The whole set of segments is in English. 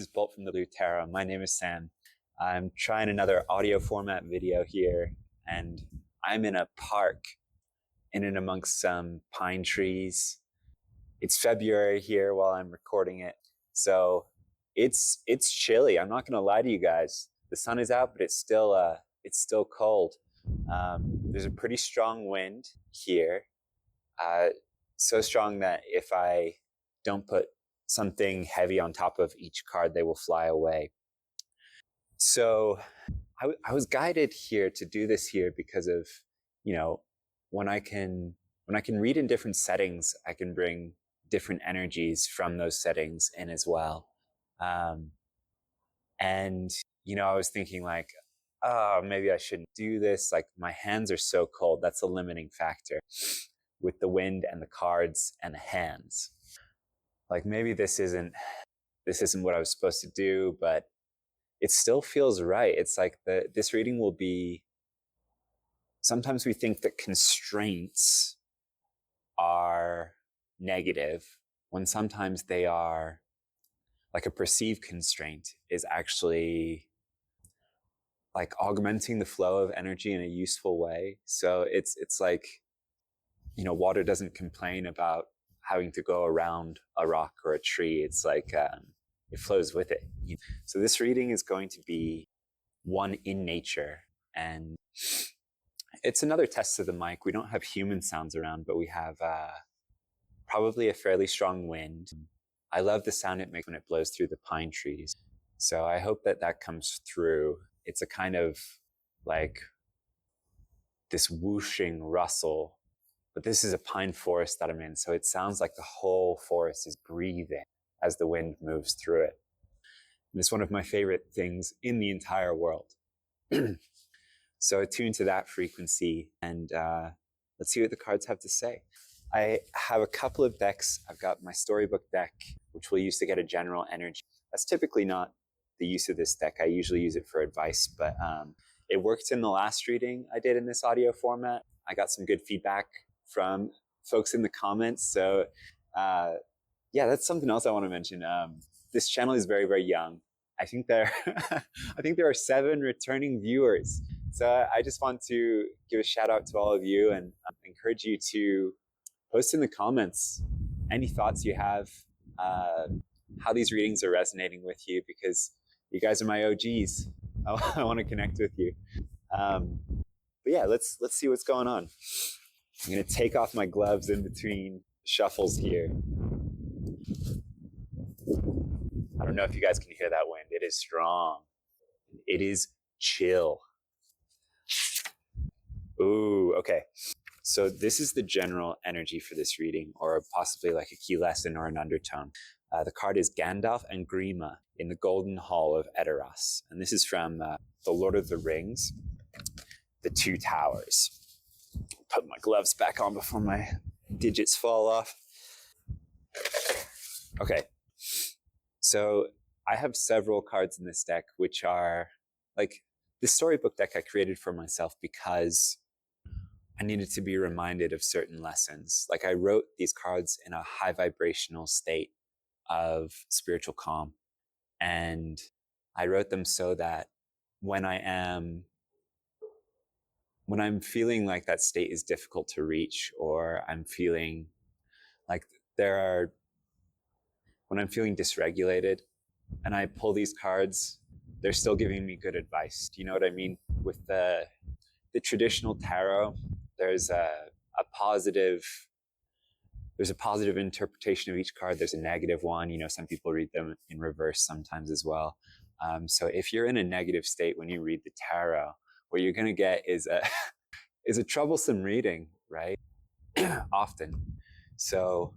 This is Bolt from the Blue Tarot. My name is Sam. I'm trying another audio format video here, and I'm in a park in and amongst some pine trees. It's February here while I'm recording it, so it's chilly. I'm not going to lie to you guys. The sun is out, but it's still cold. There's a pretty strong wind here, so strong that if I don't put something heavy on top of each card, they will fly away. So I was guided here to do this here because of, when I can read in different settings, I can bring different energies from those settings in as well. And, I was thinking like, oh, maybe I shouldn't do this. Like, my hands are so cold. That's a limiting factor with the wind and the cards and the hands. Like, maybe this isn't what I was supposed to do, but it still feels right. It's like this reading will be, sometimes we think that constraints are negative, when sometimes they are, like a perceived constraint is actually like augmenting the flow of energy in a useful way. So it's like, water doesn't complain about having to go around a rock or a tree. It's like it flows with it. So this reading is going to be one in nature, and it's another test of the mic. We don't have human sounds around, but we have probably a fairly strong wind. I love the sound it makes when it blows through the pine trees. So I hope that comes through. It's a kind of like this whooshing rustle. But this is a pine forest that I'm in, so it sounds like the whole forest is breathing as the wind moves through it. And it's one of my favorite things in the entire world. So attune to that frequency, and let's see what the cards have to say. I have a couple of decks. I've got my storybook deck, which we'll use to get a general energy. That's typically not the use of this deck. I usually use it for advice, but it worked in the last reading I did in this audio format. I got some good feedback from folks in the comments. So that's something else I want to mention. This channel is very, very young. I think there are 7 returning viewers. So I just want to give a shout out to all of you and encourage you to post in the comments any thoughts you have, how these readings are resonating with you, because you guys are my OGs. I want to connect with you. But yeah, let's see what's going on. I'm going to take off my gloves in between shuffles here. I don't know if you guys can hear that wind. It is strong. It is chill. Ooh, okay. So this is the general energy for this reading, or possibly like a key lesson or an undertone. The card is Gandalf and Grima in the Golden Hall of TΔrσt. And this is from The Lord of the Rings, The Two Towers. Put my gloves back on before my digits fall off. Okay. So I have several cards in this deck, which are like this storybook deck I created for myself because I needed to be reminded of certain lessons. Like, I wrote these cards in a high vibrational state of spiritual calm. And I wrote them so that when I'm feeling like that state is difficult to reach, or I'm feeling like when I'm feeling dysregulated and I pull these cards, they're still giving me good advice. Do you know what I mean? With the traditional tarot, there's a positive interpretation of each card. There's a negative one. Some people read them in reverse sometimes as well. So if you're in a negative state when you read the tarot, what you're going to get is a troublesome reading, right? Often. So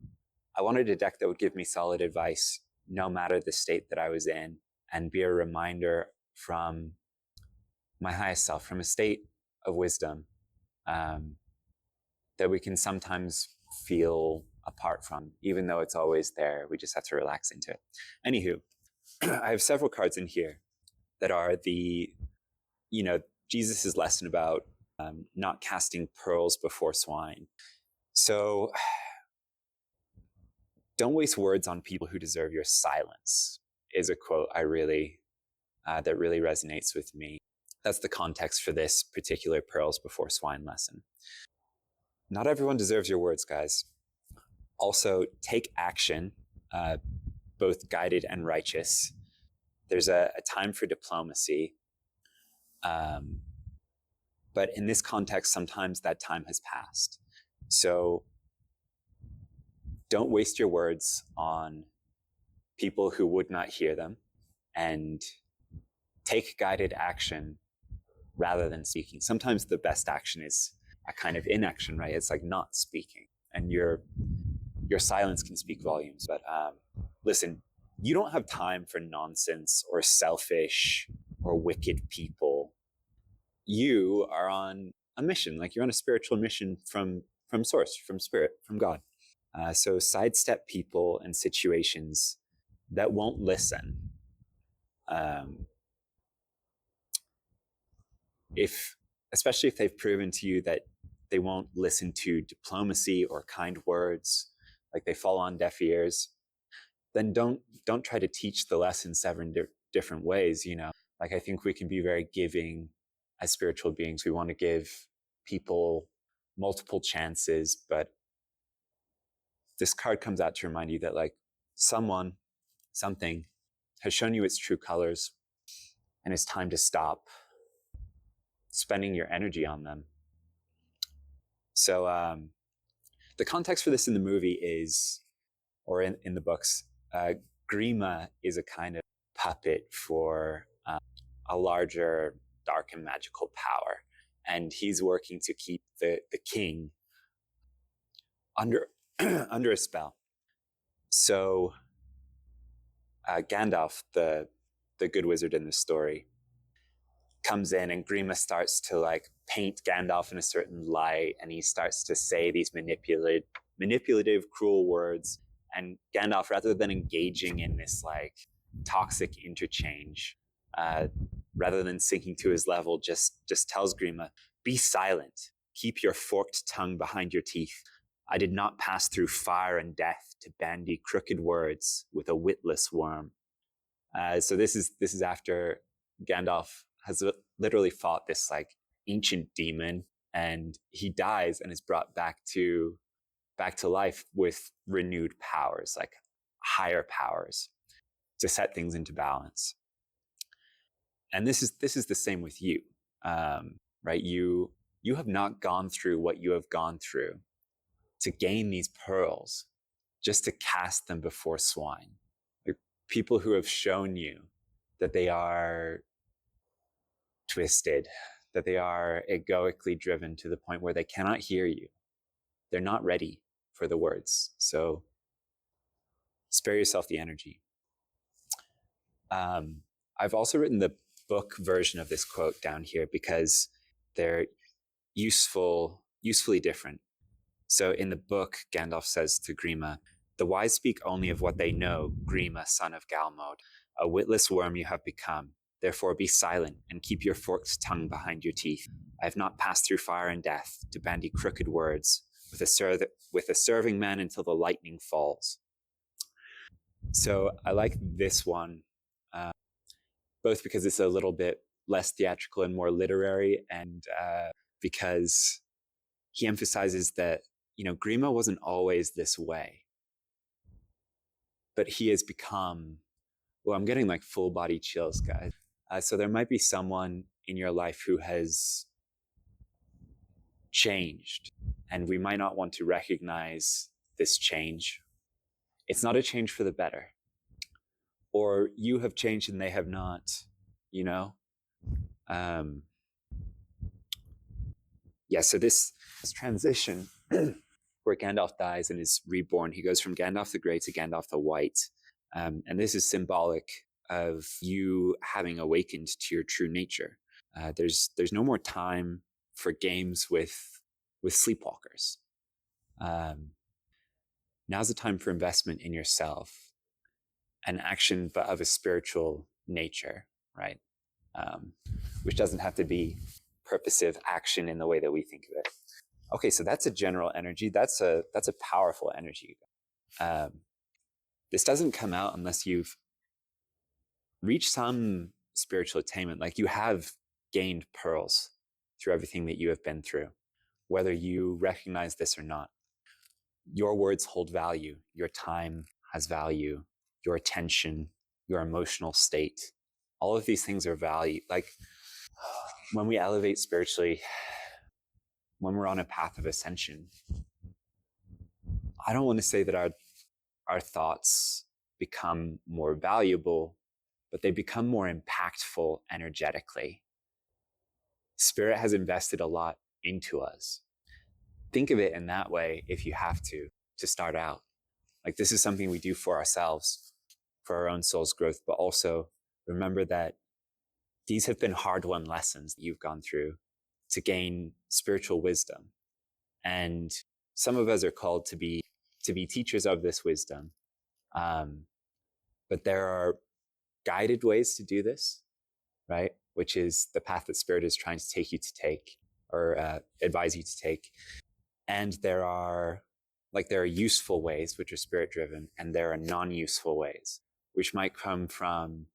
I wanted a deck that would give me solid advice no matter the state that I was in, and be a reminder from my highest self, from a state of wisdom that we can sometimes feel apart from, even though it's always there. We just have to relax into it. Anywho, I have several cards in here that are Jesus' lesson about not casting pearls before swine. So don't waste words on people who deserve your silence. is a quote I really that really resonates with me. That's the context for this particular Pearls Before Swine lesson. Not everyone deserves your words, guys. Also, take action, both guided and righteous. There's a time for diplomacy. But in this context, sometimes that time has passed. So don't waste your words on people who would not hear them, and take guided action rather than speaking. Sometimes the best action is a kind of inaction, right? It's like not speaking, and your silence can speak volumes. But listen, you don't have time for nonsense or selfish or wicked people. You are on a mission, like you're on a spiritual mission from source, from spirit, from God. So sidestep people and situations that won't listen. Especially if they've proven to you that they won't listen to diplomacy or kind words, like they fall on deaf ears, then don't try to teach the lesson 7 different ways. Like, I think we can be very giving as spiritual beings. We want to give people multiple chances, but this card comes out to remind you that, like, something has shown you its true colors, and it's time to stop spending your energy on them. So the context for this in the movie is, or in the books, Grima is a kind of puppet for a larger dark and magical power, and he's working to keep the king under under a spell. So Gandalf, the good wizard in the story, comes in, and Grima starts to like paint Gandalf in a certain light, and he starts to say these manipulative, cruel words. And Gandalf, rather than engaging in this like toxic interchange, rather than sinking to his level, just tells Grima, "Be silent. Keep your forked tongue behind your teeth. I did not pass through fire and death to bandy crooked words with a witless worm." So this is after Gandalf has literally fought this like ancient demon, and he dies and is brought back to life with renewed powers, like higher powers, to set things into balance. And this is the same with you, right? You have not gone through what you have gone through to gain these pearls, just to cast them before swine. Like, people who have shown you that they are twisted, that they are egoically driven to the point where they cannot hear you. They're not ready for the words. So spare yourself the energy. I've also written the book version of this quote down here because they're usefully different. So in the book, Gandalf says to Grima, "The wise speak only of what they know, Grima, son of Galmod. A witless worm you have become. Therefore be silent and keep your forked tongue behind your teeth. I have not passed through fire and death to bandy crooked words with a serving man until the lightning falls." So I like this one, both because it's a little bit less theatrical and more literary, and because he emphasizes that, Grima wasn't always this way, but he has become, well, I'm getting like full body chills, guys. So there might be someone in your life who has changed, and we might not want to recognize this change. It's not a change for the better. Or you have changed and they have not, so this transition where Gandalf dies and is reborn, he goes from Gandalf the Grey to Gandalf the White. And this is symbolic of you having awakened to your true nature. There's no more time for games with sleepwalkers. Now's the time for investment in yourself, and action, but of a spiritual nature, right? Which doesn't have to be purposive action in the way that we think of it. Okay, so that's a general energy. That's a powerful energy. This doesn't come out unless you've reach some spiritual attainment. Like, you have gained pearls through everything that you have been through, whether you recognize this or not. Your words hold value. Your time has value. Your attention, your emotional state, all of these things are value. Like, when we elevate spiritually, when we're on a path of ascension, I don't want to say that our thoughts become more valuable, but they become more impactful energetically. Spirit has invested a lot into us. Think of it in that way if you have to start out. Like, this is something we do for ourselves, for our own soul's growth, but also remember that these have been hard-won lessons that you've gone through to gain spiritual wisdom. And some of us are called to be teachers of this wisdom. But there are guided ways to do this, right? Which is the path that Spirit is trying to take you to take, or advise you to take. And there are useful ways, which are Spirit driven, and there are non-useful ways, which might come from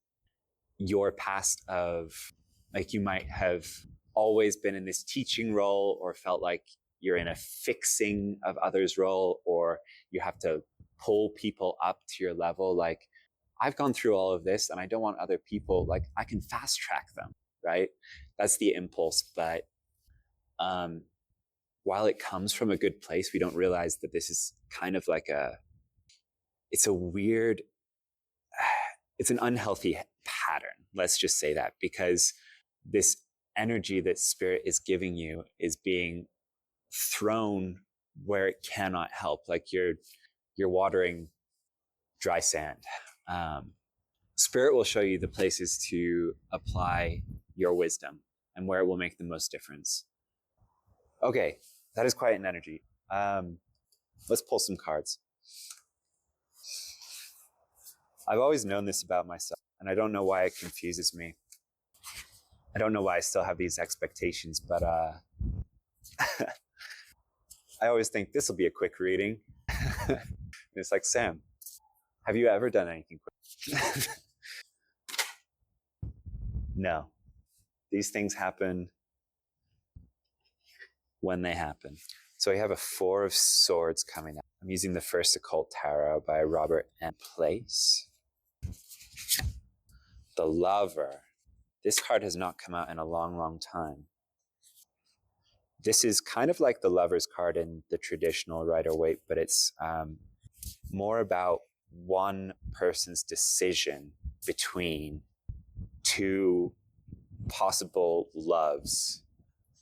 your past of, like, you might have always been in this teaching role, or felt like you're in a fixing of others role, or you have to pull people up to your level. Like, I've gone through all of this and I don't want other people, like, I can fast track them, right? That's the impulse. But while it comes from a good place, we don't realize that this is kind of like it's an unhealthy pattern. Let's just say that, because this energy that Spirit is giving you is being thrown where it cannot help. Like, you're watering dry sand. Spirit will show you the places to apply your wisdom and where it will make the most difference. Okay, that is quite an energy. Let's pull some cards. I've always known this about myself, and I don't know why it confuses me. I don't know why I still have these expectations, but I always think this will be a quick reading. And it's like, Sam, have you ever done anything quick? No. These things happen when they happen. So we have a Four of Swords coming up. I'm using the First Occult Tarot by Robert M. Place. The Lover. This card has not come out in a long, long time. This is kind of like the Lover's card in the traditional Rider-Waite, but it's more about one person's decision between two possible loves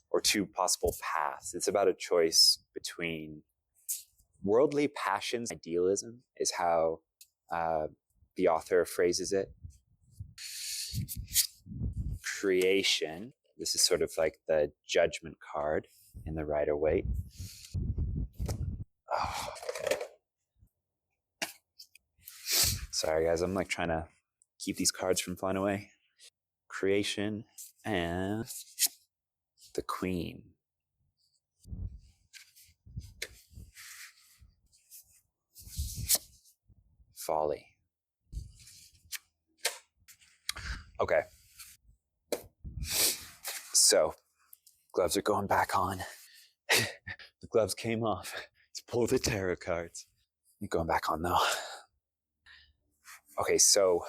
or two possible paths. It's about a choice between worldly passions. Idealism is how the author phrases it. Creation. This is sort of like the Judgment card in the Rider-Waite. Oh. Sorry, guys. I'm like trying to keep these cards from flying away. Creation and the Queen. Folly. Okay. So, gloves are going back on. The gloves came off to pull the tarot cards. They're going back on though. Okay, so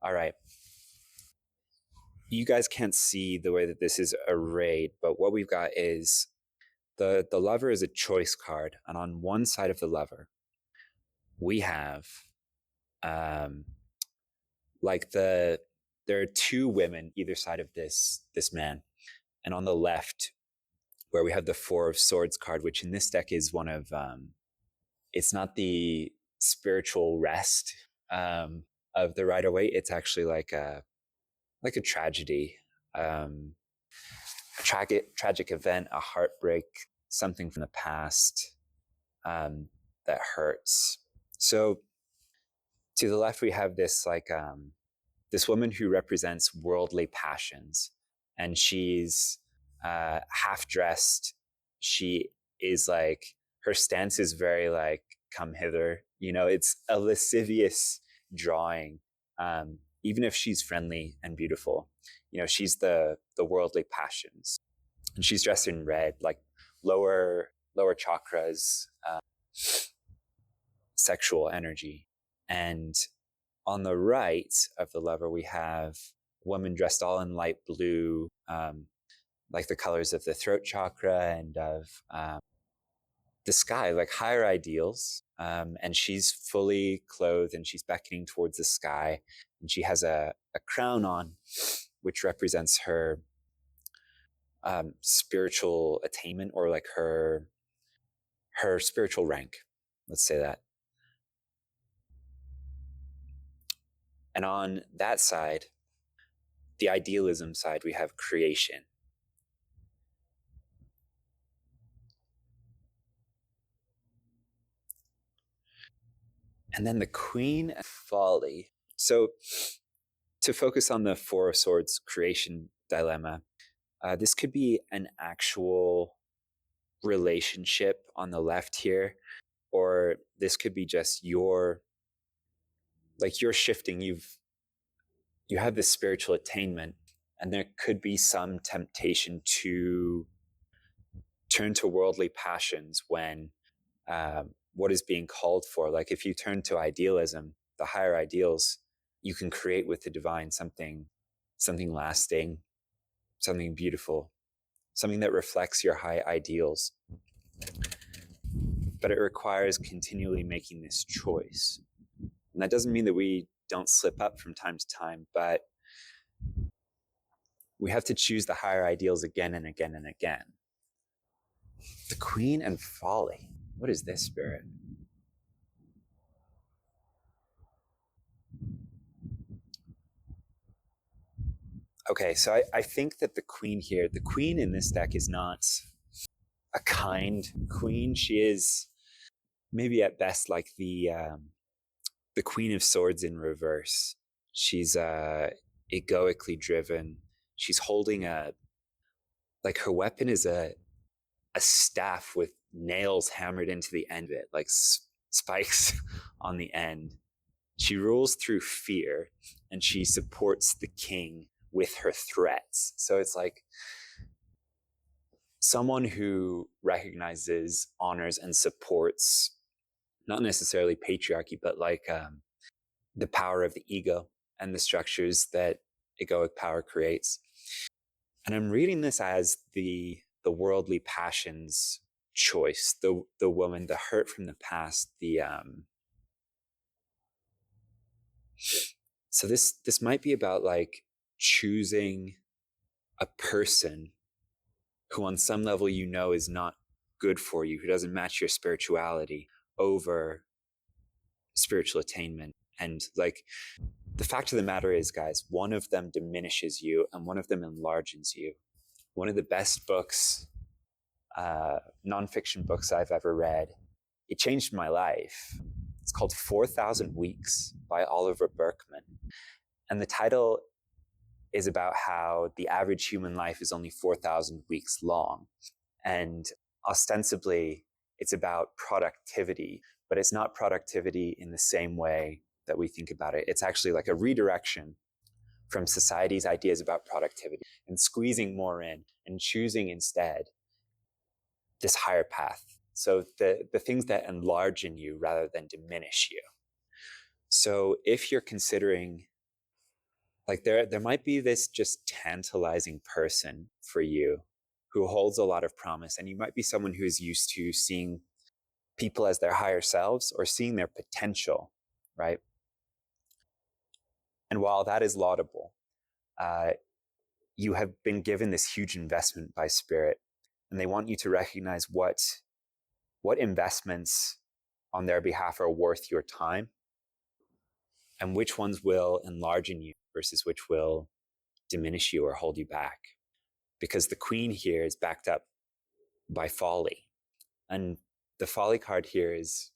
all right. You guys can't see the way that this is arrayed, but what we've got is the Lover is a choice card, and on one side of the Lover, we have there are two women either side of this man, and on the left, where we have the Four of Swords card, which in this deck is one of it's not the spiritual rest of the Rider-Waite. It's actually like a tragedy, a tragic event, a heartbreak, something from the past that hurts. So to the left, we have this this woman who represents worldly passions, and she's half dressed. She is like her stance is very like, come hither. It's a lascivious drawing. Even if she's friendly and beautiful, she's the worldly passions, and she's dressed in red, like lower chakras, sexual energy. And on the right of the lover, we have a woman dressed all in light blue, like the colors of the throat chakra and of the sky, like higher ideals. And she's fully clothed and she's beckoning towards the sky. And she has a crown on, which represents her spiritual attainment, or like her spiritual rank. Let's say that. And on that side, the idealism side, we have creation. And then the Queen of Folly. So to focus on the Four of Swords creation dilemma, this could be an actual relationship on the left here, or this could be just you're shifting. You have this spiritual attainment, and there could be some temptation to turn to worldly passions when what is being called for. Like if you turn to idealism, the higher ideals, you can create with the divine something lasting, something beautiful, something that reflects your high ideals. But it requires continually making this choice. And that doesn't mean that we don't slip up from time to time, but we have to choose the higher ideals again and again and again. The Queen and Folly. What is this, Spirit? Okay, so I think that the Queen in this deck is not a kind queen. She is maybe at best like the Queen of Swords in reverse. She's egoically driven. She's holding her weapon is a staff with nails hammered into the end of it, like spikes on the end. She rules through fear, and she supports the king with her threats. So it's like someone who recognizes, honors, and supports not necessarily patriarchy, but like the power of the ego and the structures that egoic power creates. And I'm reading this as the worldly passions choice, the woman, the hurt from the past, so this might be about like choosing a person who on some level is not good for you, who doesn't match your spirituality, over spiritual attainment. And like the fact of the matter is, guys, one of them diminishes you and one of them enlarges you. One of the best books, nonfiction books I've ever read, it changed my life. It's called 4,000 Weeks by Oliver Burkeman. And the title is about how the average human life is only 4,000 weeks long. And ostensibly, it's about productivity, but it's not productivity in the same way that we think about it. It's actually like a redirection from society's ideas about productivity and squeezing more in and choosing instead this higher path. So the things that enlarge in you rather than diminish you. So if you're considering, like there might be this just tantalizing person for you who holds a lot of promise, and you might be someone who is used to seeing people as their higher selves or seeing their potential, right? And while that is laudable, you have been given this huge investment by Spirit, and they want you to recognize what investments on their behalf are worth your time, and which ones will enlarge in you versus which will diminish you or hold you back. Because the Queen here is backed up by Folly. And the Folly card here is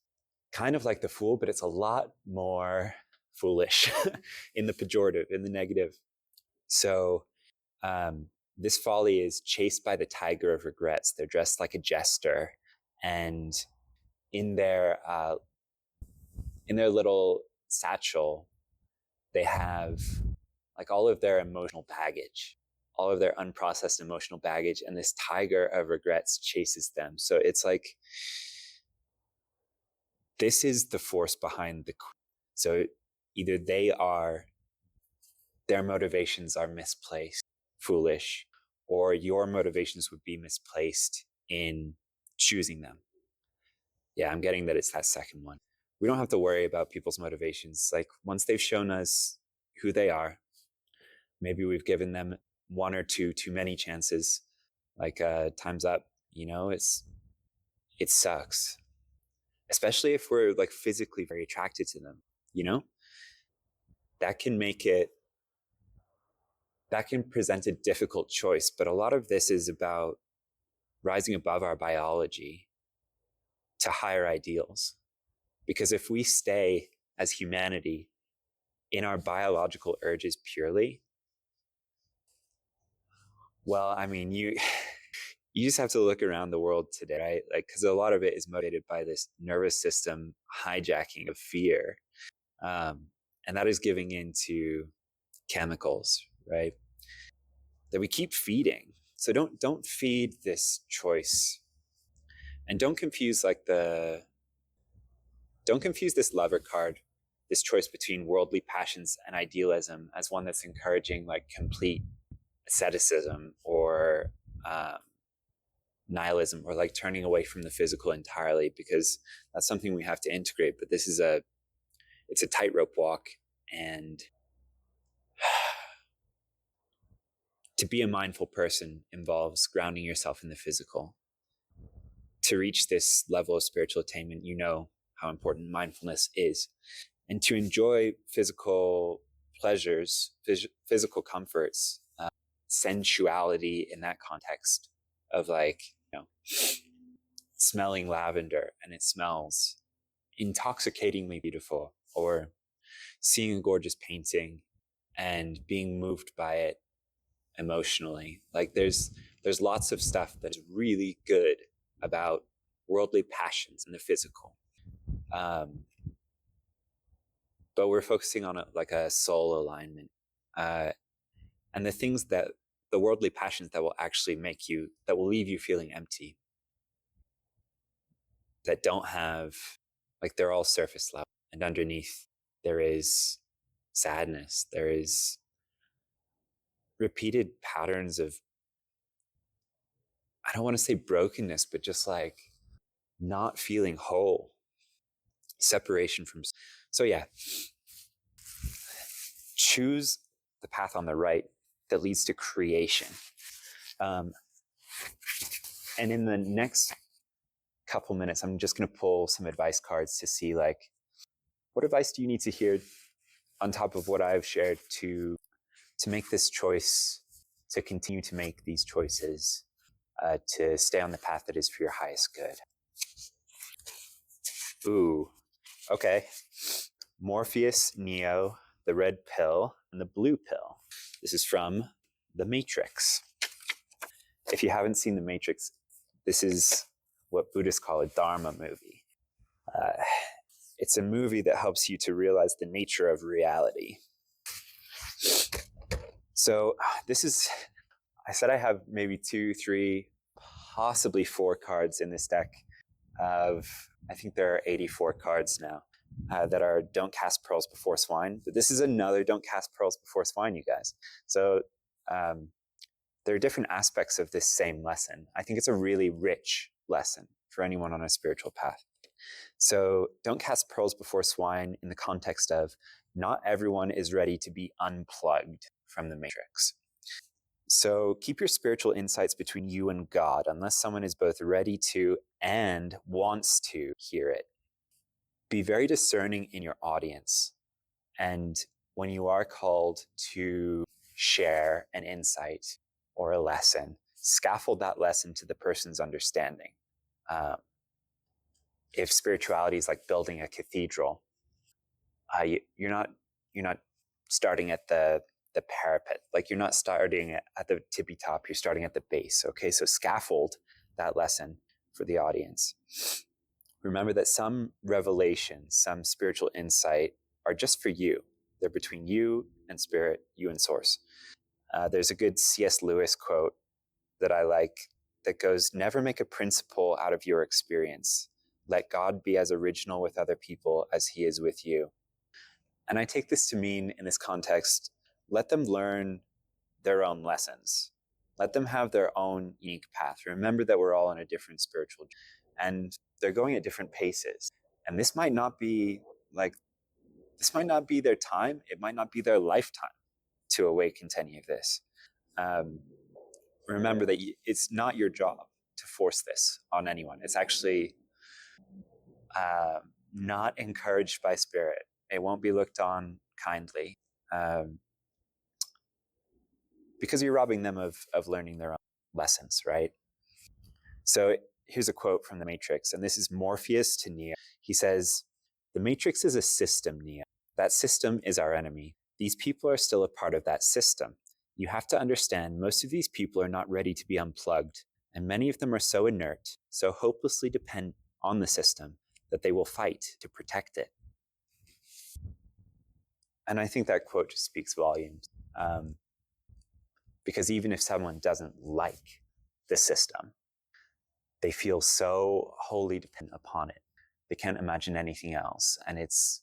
kind of like the Fool, but it's a lot more foolish in the pejorative, in the negative. So this Folly is chased by the tiger of regrets. They're dressed like a jester, and in their little satchel, they have like all of their emotional baggage, all of their unprocessed emotional baggage, and this tiger of regrets chases them. So it's like, this is the force behind the queen. So either their motivations are misplaced, foolish, or your motivations would be misplaced in choosing them. Yeah, I'm getting that it's that second one. We don't have to worry about people's motivations. Like, once they've shown us who they are, maybe we've given them one or two too many chances, like time's up. It sucks, especially if we're like physically very attracted to them. That can present a difficult choice. But a lot of this is about rising above our biology to higher ideals. Because if we stay as humanity in our biological urges purely, well, I mean, you just have to look around the world today, right? Like, because a lot of it is motivated by this nervous system hijacking of fear. And that is giving into chemicals, right? That we keep feeding. So don't feed this choice. And don't confuse this lover card, this choice between worldly passions and idealism, as one that's encouraging like complete asceticism or nihilism, or like turning away from the physical entirely, because that's something we have to integrate. But this is it's a tightrope walk, and to be a mindful person involves grounding yourself in the physical. To reach this level of spiritual attainment, you know how important mindfulness is. And to enjoy physical pleasures, physical comforts, sensuality in that context of like, smelling lavender and it smells intoxicatingly beautiful, or seeing a gorgeous painting and being moved by it emotionally. Like, there's lots of stuff that's really good about worldly passions and the physical. But we're focusing on like a soul alignment, and the worldly passions that will actually that will leave you feeling empty, that don't have, like, they're all surface level, and underneath there is sadness, there is repeated patterns of, I don't want to say brokenness, but just like not feeling whole, separation from. So yeah, choose the path on the right that leads to creation. And in the next couple minutes, I'm just going to pull some advice cards to see, like, what advice do you need to hear on top of what I've shared to make this choice, to continue to make these choices, to stay on the path that is for your highest good. Ooh, okay. Morpheus, Neo, the red pill, and the blue pill. This is from The Matrix. If you haven't seen The Matrix, this is what Buddhists call a Dharma movie. It's a movie that helps you to realize the nature of reality. So I said I have maybe 2, 3, possibly 4 cards in this deck of, I think there are 84 cards now, that are Don't Cast Pearls Before Swine. But this is another Don't Cast Pearls Before Swine, you guys. So there are different aspects of this same lesson. I think it's a really rich lesson for anyone on a spiritual path. So don't cast pearls before swine in the context of, not everyone is ready to be unplugged from the matrix. So keep your spiritual insights between you and God, unless someone is both ready to and wants to hear it. Be very discerning in your audience. And when you are called to share an insight or a lesson, scaffold that lesson to the person's understanding. If spirituality is like building a cathedral, you're not starting at the parapet. Like, you're not starting at the tippy top, you're starting at the base. Okay, so scaffold that lesson for the audience. Remember that some revelations, some spiritual insight are just for you. They're between you and spirit, you and source. There's a good C.S. Lewis quote that I like that goes, "Never make a principle out of your experience. Let God be as original with other people as he is with you." And I take this to mean, in this context, let them learn their own lessons. Let them have their own unique path. Remember that we're all on a different spiritual journey, and they're going at different paces. And this might not be their time. It might not be their lifetime to awaken to any of this. Remember that it's not your job to force this on anyone. It's actually not encouraged by spirit. It won't be looked on kindly, because you're robbing them of learning their own lessons, right? So here's a quote from The Matrix, and this is Morpheus to Neo. He says, "The Matrix is a system, Neo. That system is our enemy. These people are still a part of that system. You have to understand most of these people are not ready to be unplugged, and many of them are so inert, so hopelessly dependent on the system that they will fight to protect it." And I think that quote just speaks volumes. Because even if someone doesn't like the system, they feel so wholly dependent upon it. They can't imagine anything else. And it's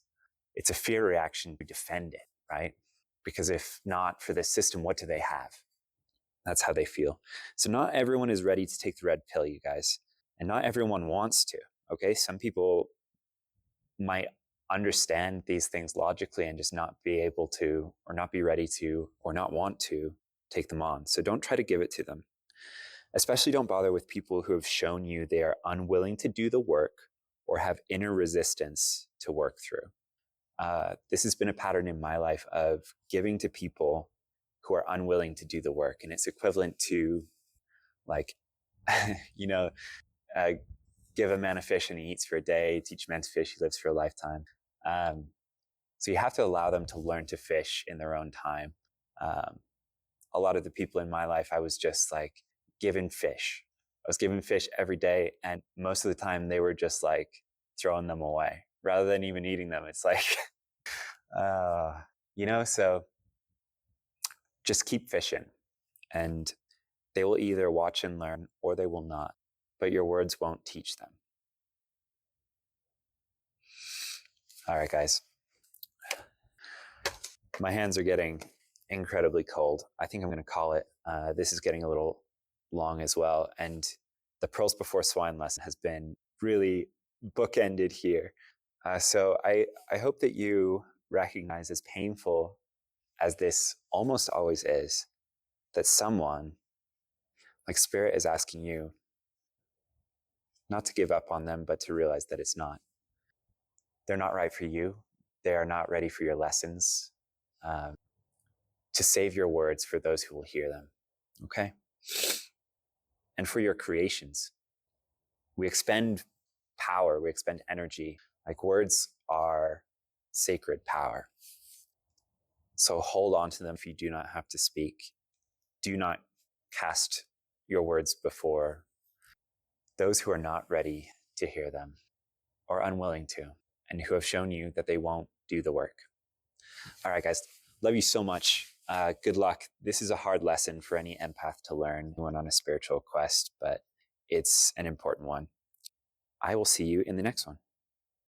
a fear reaction to defend it, right? Because if not for this system, what do they have? That's how they feel. So not everyone is ready to take the red pill, you guys. And not everyone wants to, okay? Some people might understand these things logically and just not be able to, or not be ready to, or not want to take them on. So don't try to give it to them. Especially don't bother with people who have shown you they are unwilling to do the work or have inner resistance to work through. This has been a pattern in my life of giving to people who are unwilling to do the work. And it's equivalent to, like, give a man a fish and he eats for a day, teach a man to fish, he lives for a lifetime. So you have to allow them to learn to fish in their own time. A lot of the people in my life, I was just like given fish. I was given fish every day, and most of the time they were just like throwing them away rather than even eating them. It's like, so just keep fishing, and they will either watch and learn or they will not, but your words won't teach them. All right, guys. My hands are getting incredibly cold. I think I'm going to call it. This is getting a little long as well. And the Pearls Before Swine lesson has been really bookended here. So I hope that you recognize, as painful as this almost always is, that someone, like Spirit, is asking you not to give up on them, but to realize that it's not. They're not right for you. They are not ready for your lessons. To save your words for those who will hear them, okay? And for your creations. We expend power, we expend energy. Like, words are sacred power. So hold on to them if you do not have to speak. Do not cast your words before those who are not ready to hear them or unwilling to, and who have shown you that they won't do the work. All right, guys. Love you so much. Good luck. This is a hard lesson for any empath to learn when on a spiritual quest, but it's an important one. I will see you in the next one.